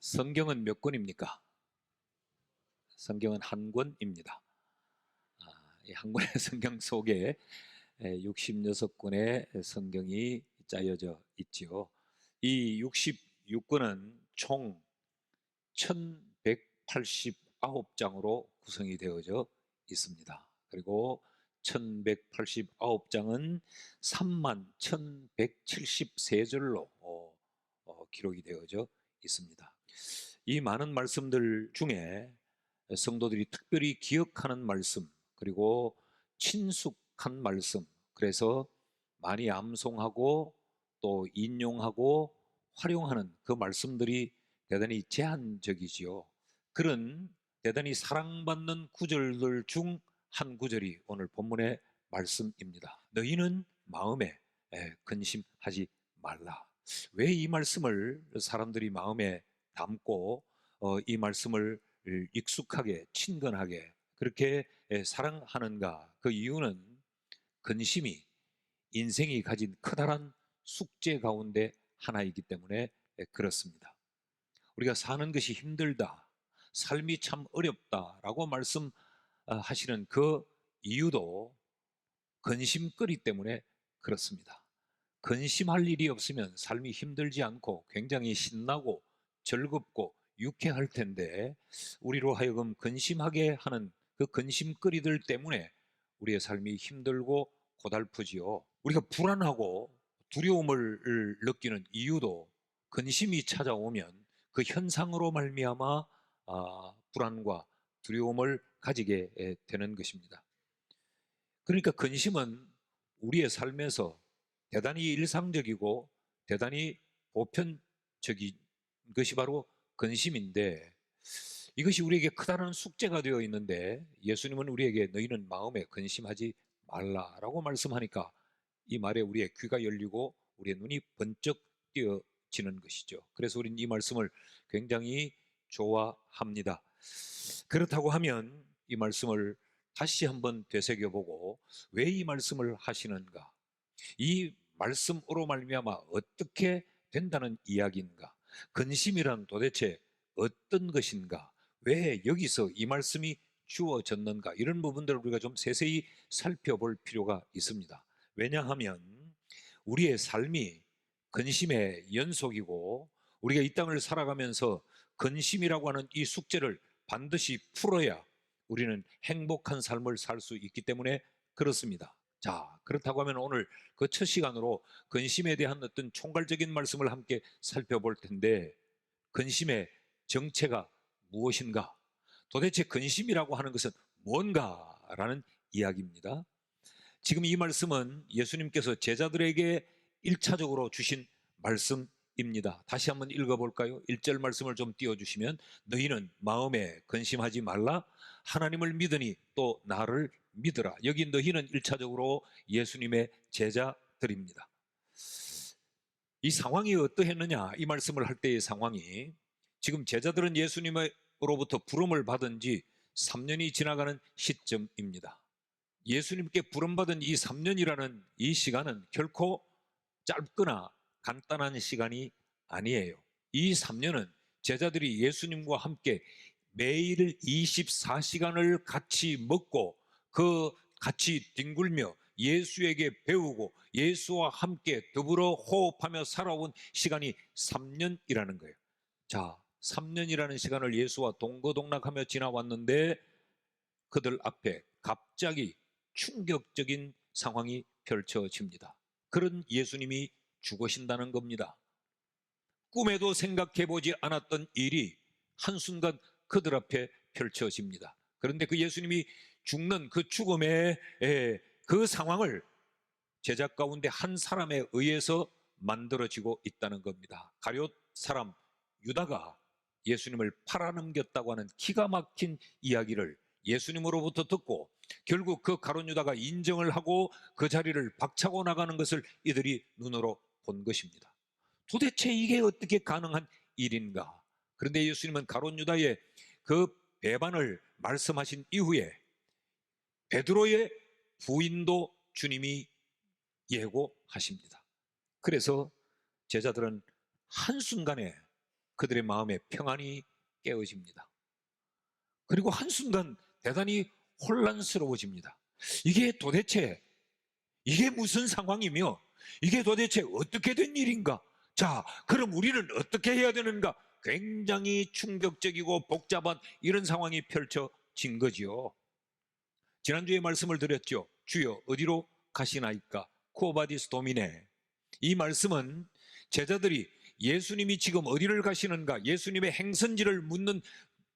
성경은 몇 권입니까? 성경은 한 권입니다. 이 한 권의 성경 속에 66권의 성경이 짜여져 있지요. 이 66권은 총 1189장으로 구성이 되어져 있습니다. 그리고 1189장은 31,173절로 기록이 되어져 있습니다. 이 많은 말씀들 중에 성도들이 특별히 기억하는 말씀, 그리고 친숙한 말씀, 그래서 많이 암송하고 또 인용하고 활용하는 그 말씀들이 대단히 제한적이지요. 그런 대단히 사랑받는 구절들 중 한 구절이 오늘 본문의 말씀입니다. 너희는 마음에 근심하지 말라. 왜 이 말씀을 사람들이 마음에 담고 이 말씀을 익숙하게, 친근하게 그렇게 사랑하는가? 그 이유는 근심이 인생이 가진 커다란 숙제 가운데 하나이기 때문에 그렇습니다. 우리가 사는 것이 힘들다, 삶이 참 어렵다라고 말씀하시는 그 이유도 근심거리 때문에 그렇습니다. 근심할 일이 없으면 삶이 힘들지 않고 굉장히 신나고 즐겁고 유쾌할 텐데, 우리로 하여금 근심하게 하는 그 근심거리들 때문에 우리의 삶이 힘들고 고달프지요. 우리가 불안하고 두려움을 느끼는 이유도 근심이 찾아오면 그 현상으로 말미암아 불안과 두려움을 가지게 되는 것입니다. 그러니까 근심은 우리의 삶에서 대단히 일상적이고 대단히 보편적인 것이 바로 근심인데, 이것이 우리에게 크다는 숙제가 되어 있는데 예수님은 우리에게 너희는 마음에 근심하지 말라라고 말씀하니까 이 말에 우리의 귀가 열리고 우리의 눈이 번쩍 띄어지는 것이죠. 그래서 우리는 이 말씀을 굉장히 좋아합니다. 그렇다고 하면 이 말씀을 다시 한번 되새겨보고 왜 이 말씀을 하시는가, 이 말씀으로 말미암아 어떻게 된다는 이야기인가, 근심이란 도대체 어떤 것인가, 왜 여기서 이 말씀이 주어졌는가, 이런 부분들을 우리가 좀 세세히 살펴볼 필요가 있습니다. 왜냐하면 우리의 삶이 근심의 연속이고 우리가 이 땅을 살아가면서 근심이라고 하는 이 숙제를 반드시 풀어야 우리는 행복한 삶을 살 수 있기 때문에 그렇습니다. 자, 그렇다고 하면 오늘 그 첫 시간으로 근심에 대한 어떤 총괄적인 말씀을 함께 살펴볼 텐데, 근심의 정체가 무엇인가? 도대체 근심이라고 하는 것은 뭔가라는 이야기입니다. 지금 이 말씀은 예수님께서 제자들에게 1차적으로 주신 말씀입니다. 다시 한번 읽어볼까요? 1절 말씀을 좀 띄워주시면, 너희는 마음에 근심하지 말라, 하나님을 믿으니 또 나를 믿으라. 여기 너희는 1차적으로 예수님의 제자들입니다. 이 상황이 어떠했느냐, 이 말씀을 할 때의 상황이, 지금 제자들은 예수님으로부터 부름을 받은 지 3년이 지나가는 시점입니다. 예수님께 부름받은 이 3년이라는 이 시간은 결코 짧거나 간단한 시간이 아니에요. 이 3년은 제자들이 예수님과 함께 매일 24시간을 같이 먹고 그 같이 뒹굴며 예수에게 배우고 예수와 함께 더불어 호흡하며 살아온 시간이 3년이라는 거예요. 자, 3년이라는 시간을 예수와 동거동락하며 지나왔는데 그들 앞에 갑자기 충격적인 상황이 펼쳐집니다. 그런 예수님이 죽으신다는 겁니다. 꿈에도 생각해보지 않았던 일이 한순간 그들 앞에 펼쳐집니다. 그런데 그 예수님이 죽는 그 죽음의 그 상황을 제자 가운데 한 사람에 의해서 만들어지고 있다는 겁니다. 가룟 사람 유다가 예수님을 팔아넘겼다고 하는 기가 막힌 이야기를 예수님으로부터 듣고 결국 그 가룟 유다가 인정을 하고 그 자리를 박차고 나가는 것을 이들이 눈으로 본 것입니다. 도대체 이게 어떻게 가능한 일인가? 그런데 예수님은 가룟 유다의 그 배반을 말씀하신 이후에 베드로의 부인도 주님이 예고하십니다. 그래서 제자들은 한순간에 그들의 마음에 평안이 깨어집니다. 그리고 한순간 대단히 혼란스러워집니다. 이게 무슨 상황이며 이게 도대체 어떻게 된 일인가? 자, 그럼 우리는 어떻게 해야 되는가? 굉장히 충격적이고 복잡한 이런 상황이 펼쳐진 거지요. 지난주에 말씀을 드렸죠. 주여 어디로 가시나이까? 쿠오바디스 도미네. 이 말씀은 제자들이 예수님이 지금 어디를 가시는가, 예수님의 행선지를 묻는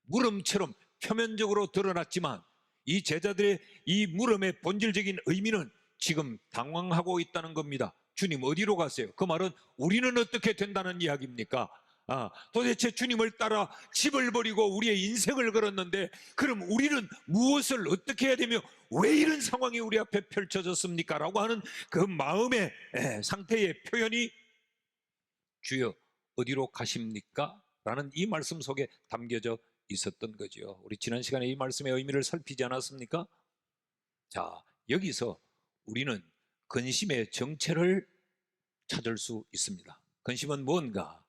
물음처럼 표면적으로 드러났지만, 이 제자들의 이 물음의 본질적인 의미는 지금 당황하고 있다는 겁니다. 주님 어디로 가세요? 그 말은 우리는 어떻게 된다는 이야기입니까? 도대체 주님을 따라 집을 버리고 우리의 인생을 걸었는데, 그럼 우리는 무엇을 어떻게 해야 되며 왜 이런 상황이 우리 앞에 펼쳐졌습니까? 라고 하는 그 마음의 상태의 표현이 주여 어디로 가십니까? 라는 이 말씀 속에 담겨져 있었던 거죠. 우리 지난 시간에 이 말씀의 의미를 살피지 않았습니까? 자, 여기서 우리는 근심의 정체를 찾을 수 있습니다. 근심은 뭔가?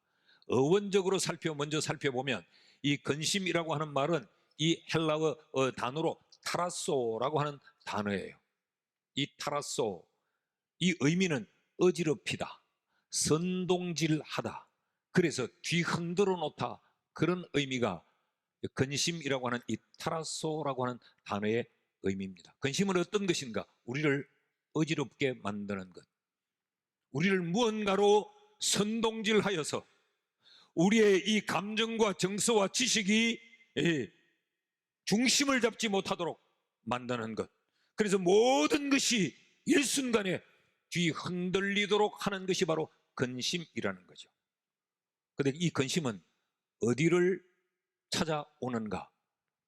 어원적으로 먼저 살펴보면 이 근심이라고 하는 말은 이 헬라어 단어로 타라소라고 하는 단어예요. 이 타라소, 이 의미는 어지럽히다, 선동질하다, 그래서 뒤흔들어 놓다, 그런 의미가 근심이라고 하는 이 타라소라고 하는 단어의 의미입니다. 근심은 어떤 것인가? 우리를 어지럽게 만드는 것, 우리를 무언가로 선동질하여서 우리의 이 감정과 정서와 지식이 중심을 잡지 못하도록 만드는 것, 그래서 모든 것이 일순간에 뒤흔들리도록 하는 것이 바로 근심이라는 거죠. 그런데 이 근심은 어디를 찾아오는가?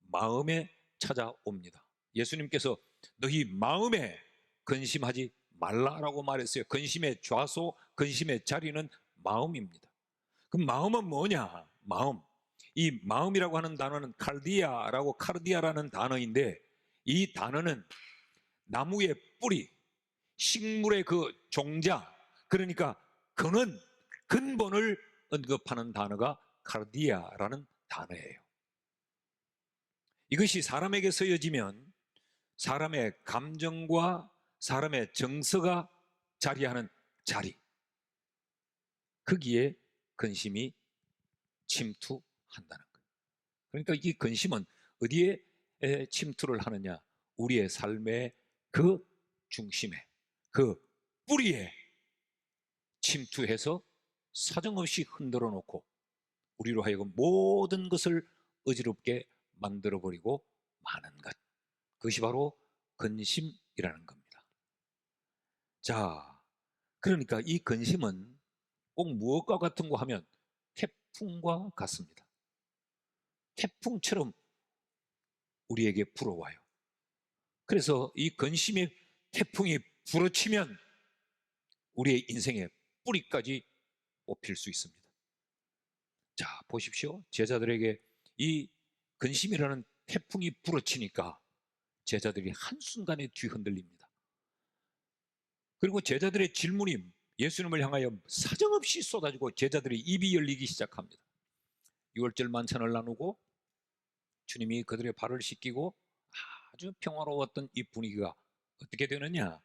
마음에 찾아옵니다. 예수님께서 너희 마음에 근심하지 말라라고 말했어요. 근심의 좌소, 근심의 자리는 마음입니다. 그럼 마음은 뭐냐? 이 마음이라고 하는 단어는 카르디아라는 단어인데, 이 단어는 나무의 뿌리, 식물의 그 종자, 그러니까 근본을 언급하는 단어가 카르디아라는 단어예요. 이것이 사람에게 쓰여지면 사람의 감정과 사람의 정서가 자리하는 자리, 거기에 근심이 침투한다는 거예요. 그러니까 이 근심은 어디에 침투를 하느냐? 우리의 삶의 그 중심에, 그 뿌리에 침투해서 사정없이 흔들어 놓고 우리로 하여금 모든 것을 어지럽게 만들어버리고 마는 것, 그것이 바로 근심이라는 겁니다. 자, 그러니까 이 근심은 꼭 무엇과 같은 거 하면 태풍과 같습니다. 태풍처럼 우리에게 불어와요. 그래서 이 근심의 태풍이 불어치면 우리의 인생의 뿌리까지 뽑힐 수 있습니다. 자, 보십시오. 제자들에게 이 근심이라는 태풍이 불어치니까 제자들이 한순간에 뒤흔들립니다. 그리고 제자들의 질문이 예수님을 향하여 사정없이 쏟아지고 제자들의 입이 열리기 시작합니다. 유월절 만찬을 나누고 주님이 그들의 발을 씻기고 아주 평화로웠던 이 분위기가 어떻게 되느냐?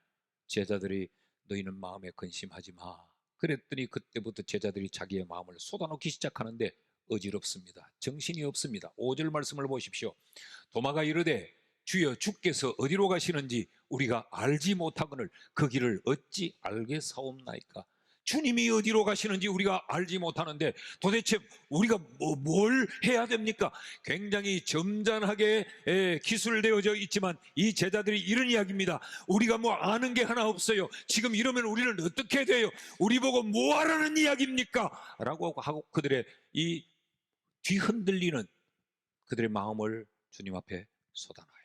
제자들이 너희는 마음에 근심하지 마. 그랬더니 그때부터 제자들이 자기의 마음을 쏟아놓기 시작하는데 어지럽습니다. 정신이 없습니다. 5절 말씀을 보십시오. 도마가 이르되 주여 주께서 어디로 가시는지 우리가 알지 못하거늘 그 길을 어찌 알겠사옵나이까? 주님이 어디로 가시는지 우리가 알지 못하는데 도대체 우리가 뭘 해야 됩니까? 굉장히 점잖하게 기술되어져 있지만 이 제자들이 이런 이야기입니다. 우리가 뭐 아는 게 하나 없어요. 지금 이러면 우리는 어떻게 돼요? 우리 보고 뭐 하라는 이야기입니까? 라고 하고 그들의 이 뒤흔들리는 그들의 마음을 주님 앞에 쏟아놔요.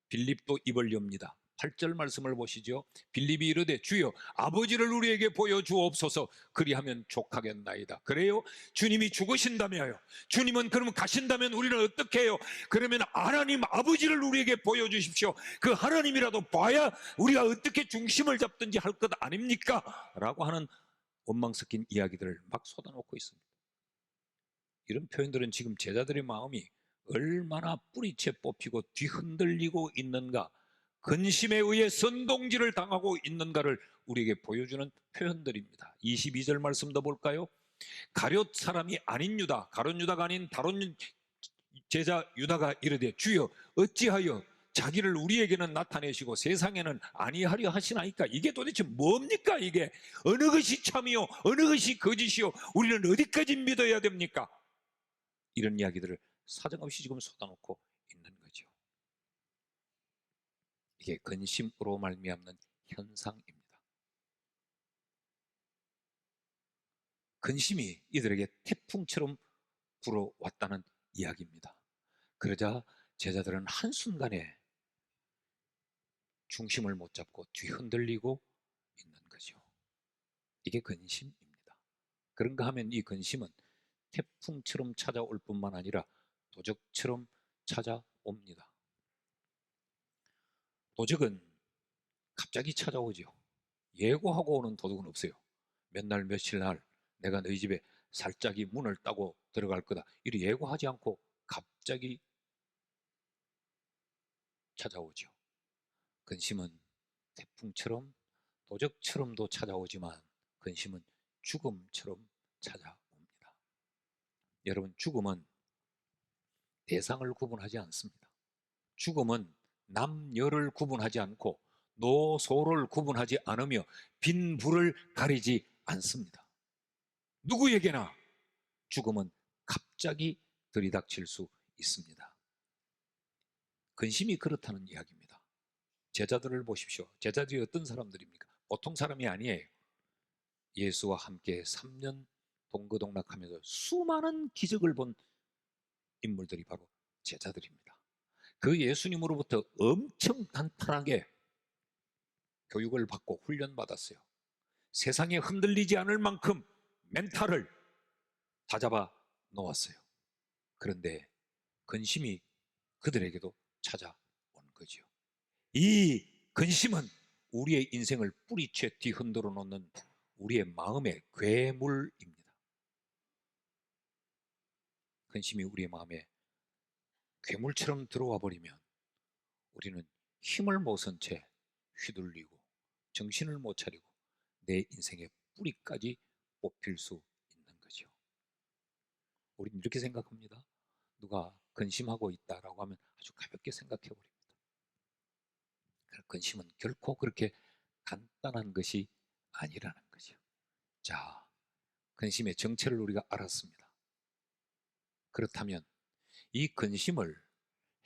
빌립도 입을 엽니다. 8절 말씀을 보시죠. 빌립이 이르되 주여 아버지를 우리에게 보여주옵소서 그리하면 족하겠나이다. 그래요? 주님이 죽으신다며요. 주님은 그러면 가신다면 우리는 어떻게 해요? 그러면 하나님 아버지를 우리에게 보여주십시오. 그 하나님이라도 봐야 우리가 어떻게 중심을 잡든지 할 것 아닙니까? 라고 하는 원망 섞인 이야기들을 막 쏟아놓고 있습니다. 이런 표현들은 지금 제자들의 마음이 얼마나 뿌리채 뽑히고 뒤흔들리고 있는가, 근심에 의해 선동질을 당하고 있는가를 우리에게 보여주는 표현들입니다. 22절 말씀 더 볼까요? 가룟 사람이 아닌 유다, 가룟 유다가 아닌 다른 제자 유다가 이르되 주여 어찌하여 자기를 우리에게는 나타내시고 세상에는 아니하려 하시나이까? 이게 도대체 뭡니까? 이게 어느 것이 참이요 어느 것이 거짓이요, 우리는 어디까지 믿어야 됩니까? 이런 이야기들을 사정없이 지금 쏟아놓고 있는 거죠. 이게 근심으로 말미암는 현상입니다. 근심이 이들에게 태풍처럼 불어왔다는 이야기입니다. 그러자 제자들은 한순간에 중심을 못 잡고 뒤흔들리고 있는 거죠. 이게 근심입니다. 그런가 하면 이 근심은 태풍처럼 찾아올 뿐만 아니라 도적처럼 찾아옵니다. 도적은 갑자기 찾아오죠. 예고하고 오는 도둑은 없어요. 몇 날 며칠 날 내가 너희 집에 살짝이 문을 따고 들어갈 거다, 이리 예고하지 않고 갑자기 찾아오죠. 근심은 태풍처럼 도적처럼도 찾아오지만 근심은 죽음처럼 찾아옵니다. 여러분, 죽음은 대상을 구분하지 않습니다. 죽음은 남녀를 구분하지 않고 노소를 구분하지 않으며 빈불을 가리지 않습니다. 누구에게나 죽음은 갑자기 들이닥칠 수 있습니다. 근심이 그렇다는 이야기입니다. 제자들을 보십시오. 제자들이 어떤 사람들입니까? 보통 사람이 아니에요. 예수와 함께 3년 동거동락하면서 수많은 기적을 본 인물들이 바로 제자들입니다. 그 예수님으로부터 엄청 단단하게 교육을 받고 훈련받았어요. 세상에 흔들리지 않을 만큼 멘탈을 다잡아 놓았어요. 그런데 근심이 그들에게도 찾아온 거죠. 이 근심은 우리의 인생을 뿌리채 뒤흔들어 놓는 우리의 마음의 괴물입니다. 근심이 우리의 마음에 괴물처럼 들어와 버리면 우리는 힘을 못 쓴 채 휘둘리고 정신을 못 차리고 내 인생의 뿌리까지 뽑힐 수 있는 거죠. 우리는 이렇게 생각합니다. 누가 근심하고 있다라고 하면 아주 가볍게 생각해 버립니다. 근심은 결코 그렇게 간단한 것이 아니라는 거죠. 자, 근심의 정체를 우리가 알았습니다. 그렇다면 이 근심을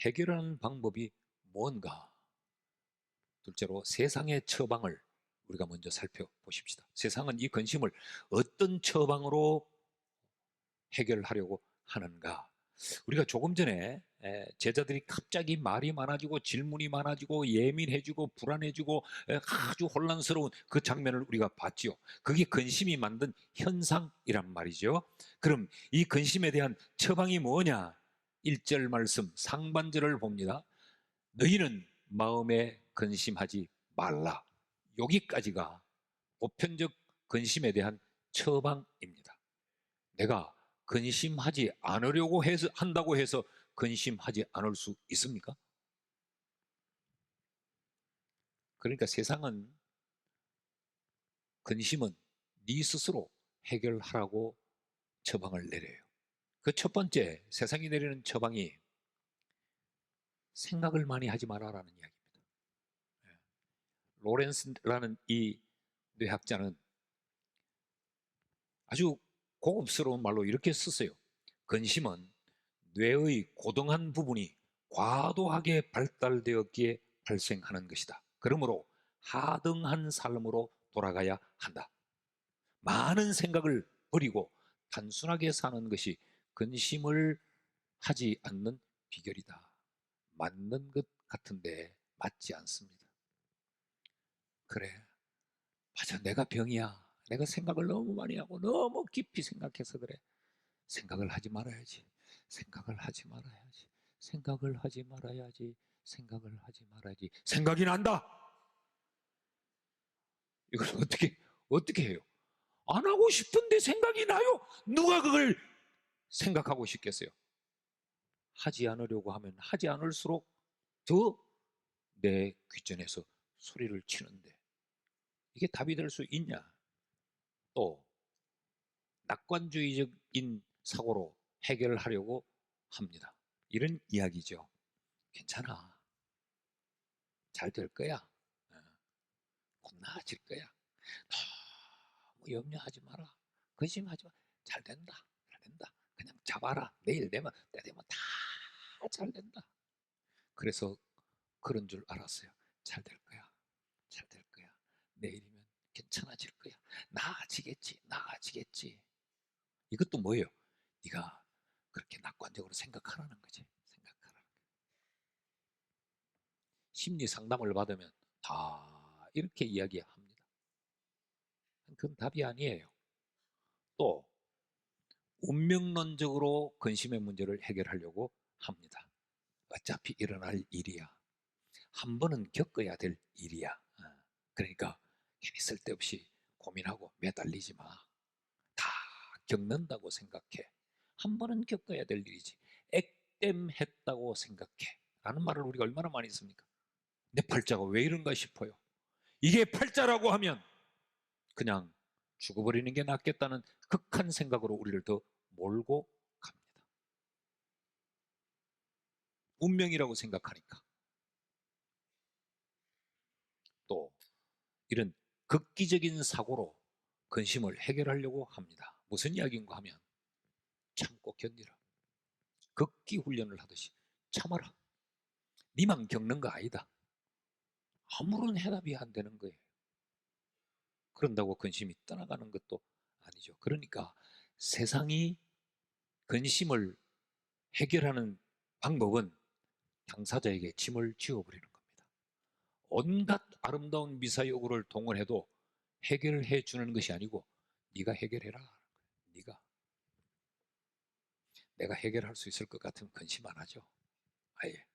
해결하는 방법이 뭔가? 둘째로 세상의 처방을 우리가 먼저 살펴보십시다. 세상은 이 근심을 어떤 처방으로 해결하려고 하는가? 우리가 조금 전에 제자들이 갑자기 말이 많아지고 질문이 많아지고 예민해지고 불안해지고 아주 혼란스러운 그 장면을 우리가 봤지요. 그게 근심이 만든 현상이란 말이죠. 그럼 이 근심에 대한 처방이 뭐냐? 1절 말씀 상반절을 봅니다. 너희는 마음에 근심하지 말라. 여기까지가 보편적 근심에 대한 처방입니다. 내가 근심하지 않으려고 해서 한다고 해서 근심하지 않을 수 있습니까? 그러니까 세상은 근심은 네 스스로 해결하라고 처방을 내려요. 그 첫 번째 세상이 내리는 처방이 생각을 많이 하지 마라라는 이야기입니다. 로렌스라는 이 뇌학자는 아주 고급스러운 말로 이렇게 썼어요. 근심은 뇌의 고등한 부분이 과도하게 발달되었기에 발생하는 것이다. 그러므로 하등한 삶으로 돌아가야 한다. 많은 생각을 버리고 단순하게 사는 것이 근심을 하지 않는 비결이다. 맞는 것 같은데 맞지 않습니다. 그래, 맞아, 내가 병이야. 내가 생각을 너무 많이 하고 너무 깊이 생각해서 그래. 생각을 하지 말아야지. 생각을 하지 말아야지. 생각을 하지 말아야지. 생각을 하지 말아야지. 생각이 난다. 이걸 어떻게 해요? 안 하고 싶은데 생각이 나요. 누가 그걸 생각하고 싶겠어요? 하지 않으려고 하면 하지 않을수록 더 내 귀전에서 소리를 치는데 이게 답이 될 수 있냐? 또 낙관주의적인 사고로 해결을 하려고 합니다. 이런 이야기죠. 괜찮아. 잘 될 거야. 곧 나아질 거야. 너무 염려하지 마라. 근심하지 마. 잘 된다. 잘 된다. 그냥 잡아라. 내일 되면 때 되면 다 잘 된다. 그래서 그런 줄 알았어요. 잘 될 거야. 잘 될 거야. 내일이면 괜찮아질 거야. 나아지겠지. 나아지겠지. 이것도 뭐예요? 네가 그렇게 낙관적으로 생각하라는 거지. 생각하라는 거지. 심리 상담을 받으면 다 이렇게 이야기합니다. 그건 답이 아니에요. 또 운명론적으로 근심의 문제를 해결하려고 합니다. 어차피 일어날 일이야. 한 번은 겪어야 될 일이야. 그러니까 괜히 쓸데없이 고민하고 매달리지 마. 다 겪는다고 생각해. 한 번은 겪어야 될 일이지. 액땜했다고 생각해. 라는 말을 우리가 얼마나 많이 씁니까? 내 팔자가 왜 이런가 싶어요. 이게 팔자라고 하면 그냥 죽어버리는 게 낫겠다는 극한 생각으로 우리를 더 몰고 갑니다. 운명이라고 생각하니까. 또 이런 극기적인 사고로 근심을 해결하려고 합니다. 무슨 이야기인가 하면 참고 견디라. 극기 훈련을 하듯이 참아라. 니만 겪는 거 아니다. 아무런 해답이 안 되는 거예요. 그런다고 근심이 떠나가는 것도 아니죠. 그러니까 세상이 근심을 해결하는 방법은 당사자에게 짐을 지워버리는 겁니다. 온갖 아름다운 미사여구를 동원해도 해결해 주는 것이 아니고 네가 해결해라. 네가. 내가 해결할 수 있을 것 같으면 근심 안 하죠. 아예.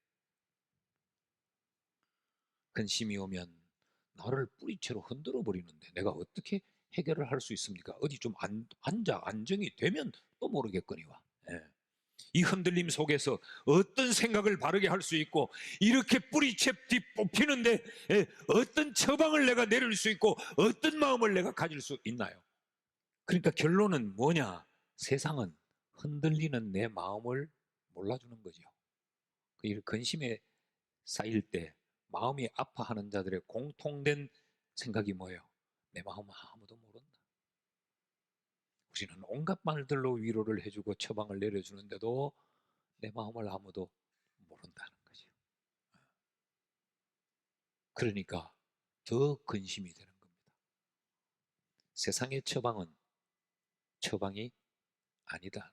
근심이 오면 나를 뿌리채로 흔들어 버리는데 내가 어떻게 해결을 할 수 있습니까? 어디 좀 앉아 안정이 되면 또 모르겠거니와. 예. 이 흔들림 속에서 어떤 생각을 바르게 할 수 있고 이렇게 뿌리채 뒤 뽑히는데 어떤 처방을 내가 내릴 수 있고 어떤 마음을 내가 가질 수 있나요? 그러니까 결론은 뭐냐? 세상은 흔들리는 내 마음을 몰라주는 거죠. 그 근심에 쌓일 때 마음이 아파하는 자들의 공통된 생각이 뭐예요? 내 마음은 아무도 모른다. 우리는 온갖 말들로 위로를 해주고 처방을 내려주는데도 내 마음을 아무도 모른다는 거죠. 그러니까 더 근심이 되는 겁니다. 세상의 처방은 처방이 아니다.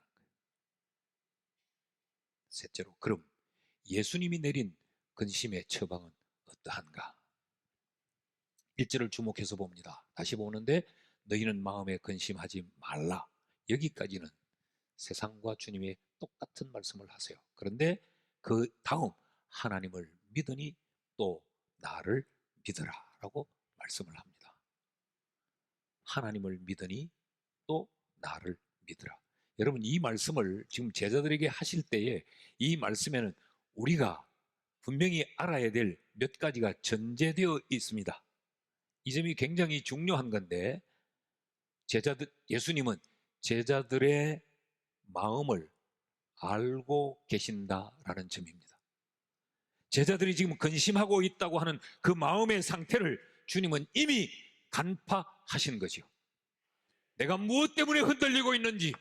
셋째로, 그럼 예수님이 내린 근심의 처방은 어떠한가? 1절을 주목해서 봅니다. 다시 보는데 너희는 마음에 근심하지 말라. 여기까지는 세상과 주님이 똑같은 말씀을 하세요. 그런데 그 다음 하나님을 믿으니 또 나를 믿으라 라고 말씀을 합니다. 하나님을 믿으니 또 나를 믿으라. 여러분, 이 말씀을 지금 제자들에게 하실 때에 이 말씀에는 우리가 분명히 알아야 될 몇 가지가 전제되어 있습니다. 이 점이 굉장히 중요한 건데 예수님은 제자들의 마음을 알고 계신다라는 점입니다. 제자들이 지금 근심하고 있다고 하는 그 마음의 상태를 주님은 이미 간파하신 거죠. 내가 무엇 때문에 흔들리고 있는지,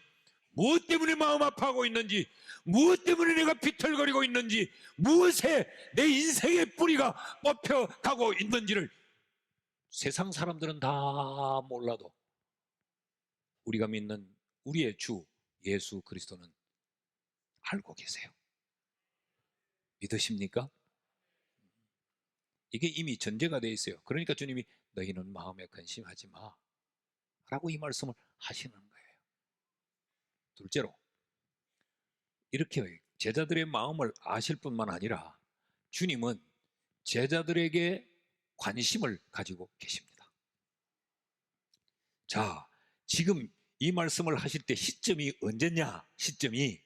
무엇 때문에 마음 아파하고 있는지, 무엇 때문에 내가 비틀거리고 있는지, 무엇에 내 인생의 뿌리가 뽑혀가고 있는지를 세상 사람들은 다 몰라도 우리가 믿는 우리의 주 예수 그리스도는 알고 계세요. 믿으십니까? 이게 이미 전제가 되어 있어요. 그러니까 주님이 너희는 마음에 근심하지 마 라고 이 말씀을 하시는 거예요. 둘째로, 이렇게 제자들의 마음을 아실 뿐만 아니라 주님은 제자들에게 관심을 가지고 계십니다. 자, 지금 이 말씀을 하실 때 시점이 언제냐? 시점이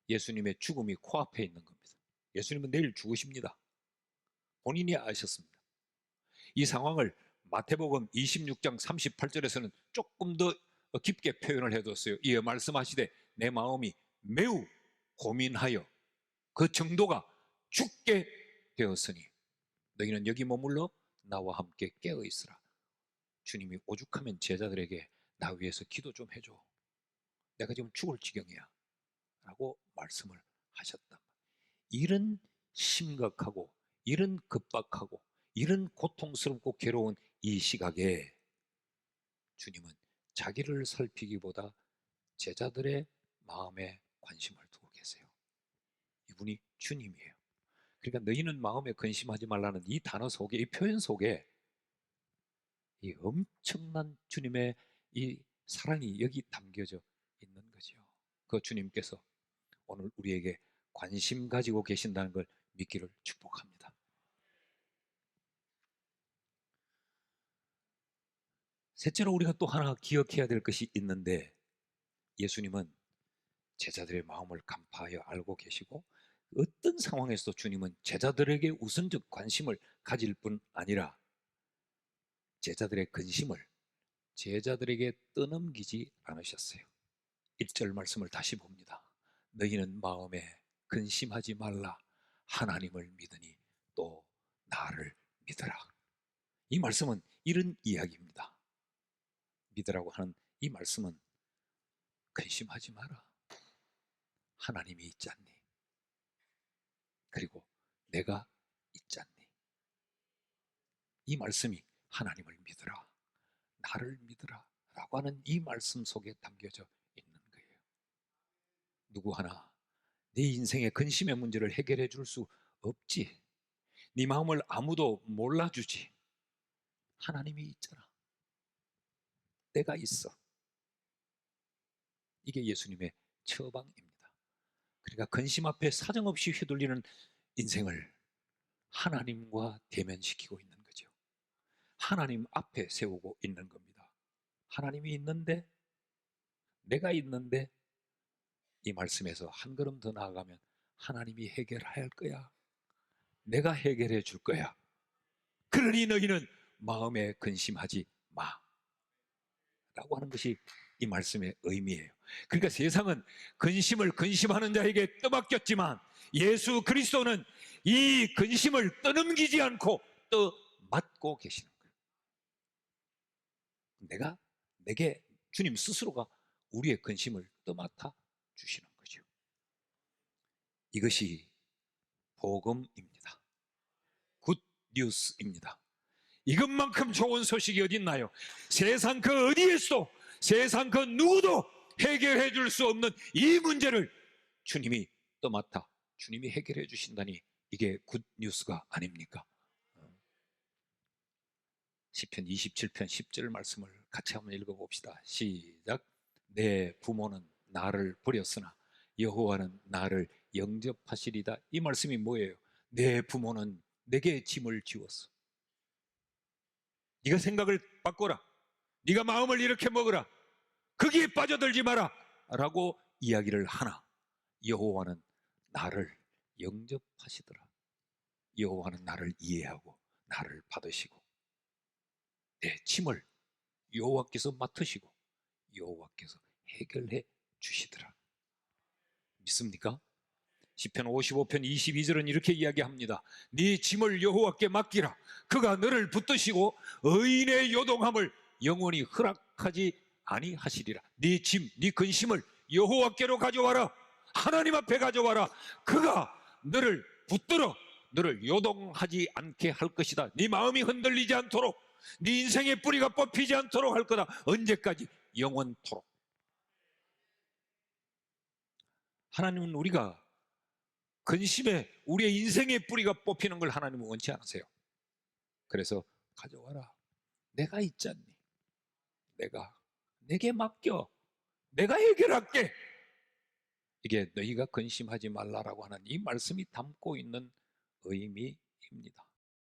예수님의 죽음이 코앞에 있는 겁니다. 예수님은 내일 죽으십니다. 본인이 아셨습니다. 이 상황을 마태복음 26장 38절에서는 조금 더 깊게 표현을 해뒀어요. 이에 말씀하시되 내 마음이 매우 고민하여 그 정도가 죽게 되었으니 너희는 여기 머물러 나와 함께 깨어 있으라. 주님이 오죽하면 제자들에게 나 위해서 기도 좀 해줘. 내가 지금 죽을 지경이야 라고 말씀을 하셨단 말이에요. 이런 심각하고 이런 급박하고 이런 고통스럽고 괴로운 이 시각에 주님은 자기를 살피기보다 제자들의 마음에 관심을 두고 계세요. 이분이 주님이에요. 그러니까 너희는 마음에 근심하지 말라는 이 단어 속에, 이 표현 속에 이 엄청난 주님의 이 사랑이 여기 담겨져 있는 거죠. 그 주님께서 오늘 우리에게 관심 가지고 계신다는 걸 믿기를 축복합니다. 셋째로 우리가 또 하나 기억해야 될 것이 있는데, 예수님은 제자들의 마음을 간파하여 알고 계시고 어떤 상황에서도 주님은 제자들에게 우선적 관심을 가질 뿐 아니라 제자들의 근심을 제자들에게 떠넘기지 않으셨어요. 1절 말씀을 다시 봅니다. 너희는 마음에 근심하지 말라. 하나님을 믿으니 또 나를 믿으라. 이 말씀은 이런 이야기입니다. 믿으라고 하는 이 말씀은 근심하지 마라. 하나님이 있지 않니? 그리고 내가 있지 않니? 이 말씀이 하나님을 믿으라, 나를 믿으라 라고 하는 이 말씀 속에 담겨져 있는 거예요. 누구 하나 네 인생의 근심의 문제를 해결해 줄 수 없지. 네 마음을 아무도 몰라주지. 하나님이 있잖아. 내가 있어. 이게 예수님의 처방입니다. 그러니까 근심 앞에 사정없이 휘둘리는 인생을 하나님과 대면시키고 있는 거죠. 하나님 앞에 세우고 있는 겁니다. 하나님이 있는데, 내가 있는데, 이 말씀에서 한 걸음 더 나아가면 하나님이 해결할 거야. 내가 해결해 줄 거야. 그러니 너희는 마음에 근심하지 마 라고 하는 것이 이 말씀의 의미예요. 그러니까 세상은 근심을 근심하는 자에게 떠맡겼지만 예수 그리스도는 이 근심을 떠넘기지 않고 떠맡고 계시는 거예요. 내게 주님 스스로가 우리의 근심을 떠맡아 주시는 거죠. 이것이 복음입니다. 굿 뉴스입니다. 이것만큼 좋은 소식이 어디 있나요? 세상 그 어디에서도, 세상 그 누구도 해결해 줄 수 없는 이 문제를 주님이 떠맡아 주님이 해결해 주신다니 이게 굿 뉴스가 아닙니까? 시편 27편 10절 말씀을 같이 한번 읽어봅시다. 시작. 내 부모는 나를 버렸으나 여호와는 나를 영접하시리다. 이 말씀이 뭐예요? 내 부모는 내게 짐을 지웠어. 네가 생각을 바꿔라. 네가 마음을 이렇게 먹어라. 거기에 빠져들지 마라 라고 이야기를 하나, 여호와는 나를 영접하시더라. 여호와는 나를 이해하고 나를 받으시고 내 짐을 여호와께서 맡으시고 여호와께서 해결해 주시더라. 믿습니까? 시편 55편 22절은 이렇게 이야기합니다. 네 짐을 여호와께 맡기라. 그가 너를 붙드시고 의인의 요동함을 영원히 허락하지 아니하시리라. 네 짐, 네 근심을 여호와께로 가져와라. 하나님 앞에 가져와라. 그가 너를 붙들어 너를 요동하지 않게 할 것이다. 네 마음이 흔들리지 않도록, 네 인생의 뿌리가 뽑히지 않도록 할 거다. 언제까지? 영원토록. 하나님은 우리가 근심에 우리의 인생의 뿌리가 뽑히는 걸 하나님은 원치 않으세요. 그래서 가져와라. 내가 있지 않니? 내게 맡겨. 내가 해결할게. 이게 너희가 근심하지 말라라고 하는 이 말씀이 담고 있는 의미입니다.